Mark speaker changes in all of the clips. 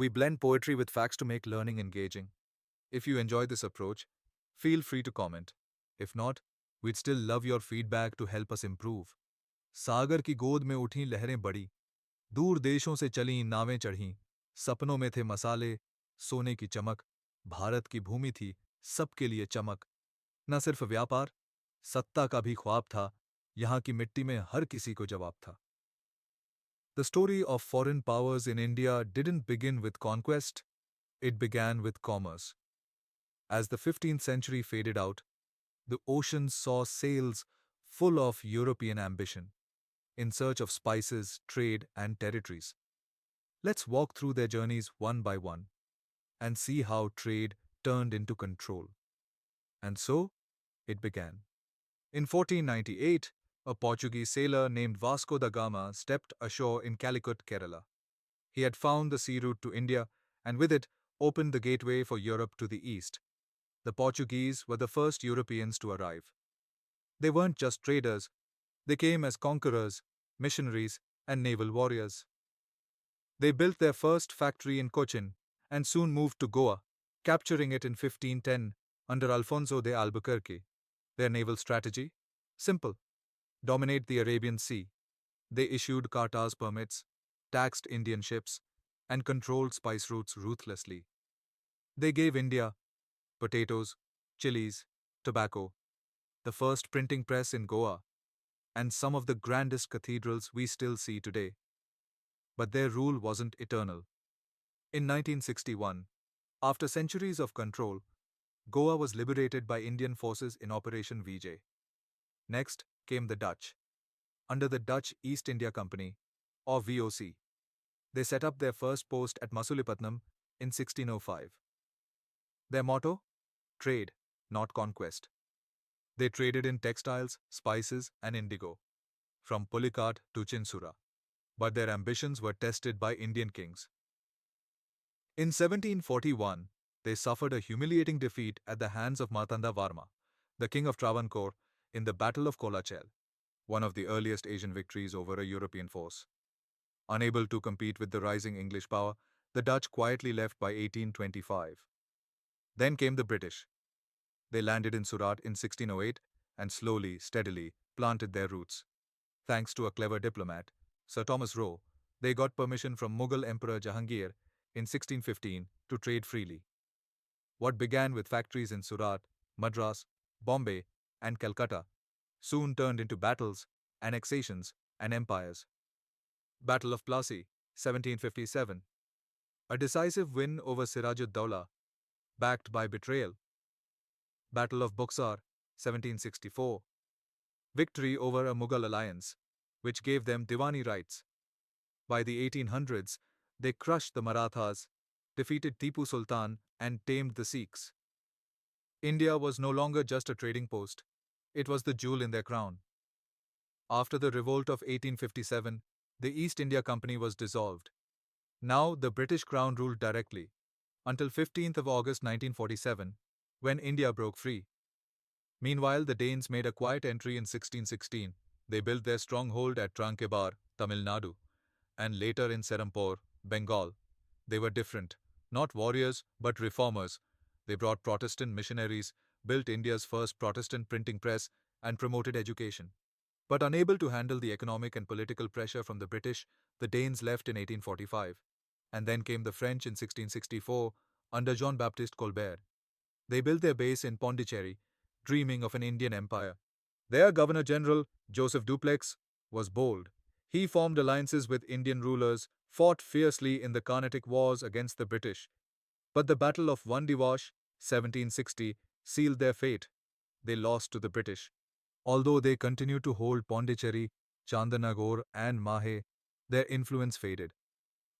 Speaker 1: We blend poetry with facts to make learning engaging. If you enjoy this approach, feel free to comment. If not, we'd still love your feedback to help us improve. सागर की गोद में उठी लहरें बड़ी, दूर देशों से चलीं नावें चढ़ीं, सपनों में थे मसाले, सोने की चमक, भारत की भूमि थी सबके लिए चमक, न सिर्फ व्यापार, सत्ता का भी ख्वाब था, यहाँ की मिट्टी में हर किसी को जवाब था. The story of foreign powers in India didn't begin with conquest, it began with commerce. As the 15th century faded out, the oceans saw sails full of European ambition, in search of spices, trade, and territories. Let's walk through their journeys one by one and see how trade turned into control. And so, it began. In 1498, a Portuguese sailor named Vasco da Gama stepped ashore in Calicut, Kerala. He had found the sea route to India and with it opened the gateway for Europe to the east. The Portuguese were the first Europeans to arrive. They weren't just traders, they came as conquerors, missionaries, and naval warriors. They built their first factory in Cochin and soon moved to Goa, capturing it in 1510 under Alfonso de Albuquerque. Their naval strategy? Simple. Dominate the Arabian Sea. They issued Cartas permits, taxed Indian ships, and controlled spice routes ruthlessly. They gave India potatoes, chilies, tobacco, the first printing press in Goa, and some of the grandest cathedrals we still see today. But their rule wasn't eternal. In 1961, after centuries of control, Goa was liberated by Indian forces in Operation Vijay. Next came the Dutch. Under the Dutch East India Company, or VOC, they set up their first post at Masulipatam in 1605. Their motto? Trade, not conquest. They traded in textiles, spices, and indigo, from Pulicat to Chinsura. But their ambitions were tested by Indian kings. In 1741, they suffered a humiliating defeat at the hands of Martanda Varma, the king of Travancore, in the Battle of Colonial, one of the earliest Asian victories over a European force. Unable to compete with the rising English power, the Dutch quietly left by 1825. Then came the British. They landed in Surat in 1608 and slowly, steadily planted their roots. Thanks to a clever diplomat, Sir Thomas Roe, they got permission from Mughal Emperor Jahangir in 1615 to trade freely. What began with factories in Surat, Madras, Bombay, and Calcutta soon turned into battles, annexations, and empires. Battle of Plassey, 1757. A decisive win over Siraj-ud-Dawla, backed by betrayal. Battle of Buxar, 1764. Victory over a Mughal alliance, which gave them Diwani rights. By the 1800s, they crushed the Marathas, defeated Tipu Sultan, and tamed the Sikhs. India was no longer just a trading post, it was the jewel in their crown. After the revolt of 1857, the East India Company was dissolved. Now the British Crown ruled directly, until 15th of August 1947, when India broke free. Meanwhile, the Danes made a quiet entry in 1616. They built their stronghold at Tranquebar, Tamil Nadu, and later in Serampore, Bengal. They were different, not warriors, but reformers. They brought Protestant missionaries, built India's first Protestant printing press, and promoted education. But unable to handle the economic and political pressure from the British, the Danes left in 1845. And then came the French in 1664 under Jean-Baptiste Colbert. They built their base in Pondicherry, dreaming of an Indian empire. Their Governor-General, Joseph Dupleix, was bold. He formed alliances with Indian rulers, fought fiercely in the Carnatic Wars against the British. But the Battle of Vandivash, 1760, sealed their fate. They lost to the British. Although they continued to hold Pondicherry, Chandernagore, and Mahe, their influence faded.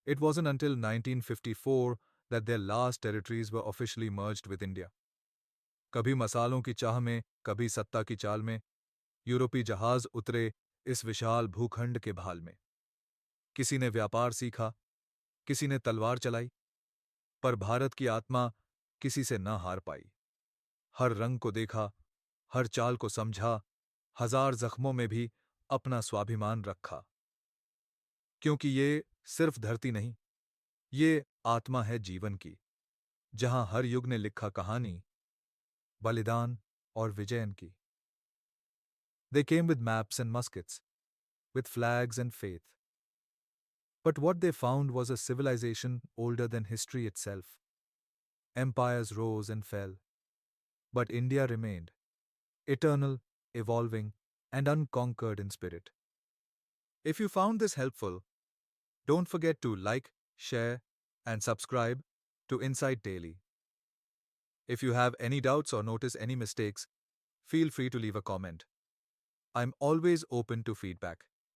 Speaker 1: It wasn't until 1954 that their last territories were officially merged with India. कभी मसालों की चाह में, कभी सत्ता की चाल में, यूरोपी जहाज उतरे इस विशाल भूखंड के भाल में. किसी ने व्यापार सीखा, किसी ने तलवार चलाई, पर भारत की आत्मा किसी से न हार पाई. हर रंग को देखा, हर चाल को समझा, हजार जख्मों में भी अपना स्वाभिमान रखा. क्योंकि ये सिर्फ धरती नहीं, ये आत्मा है जीवन की, जहां हर युग ने लिखा कहानी, बलिदान और विजयन की. They came with maps and muskets, with flags and faith. But what they found was a civilization older than history itself. Empires rose and fell, but India remained, eternal, evolving, and unconquered in spirit. If you found this helpful, don't forget to like, share, and subscribe to Insight Daily. If you have any doubts or notice any mistakes, feel free to leave a comment. I'm always open to feedback.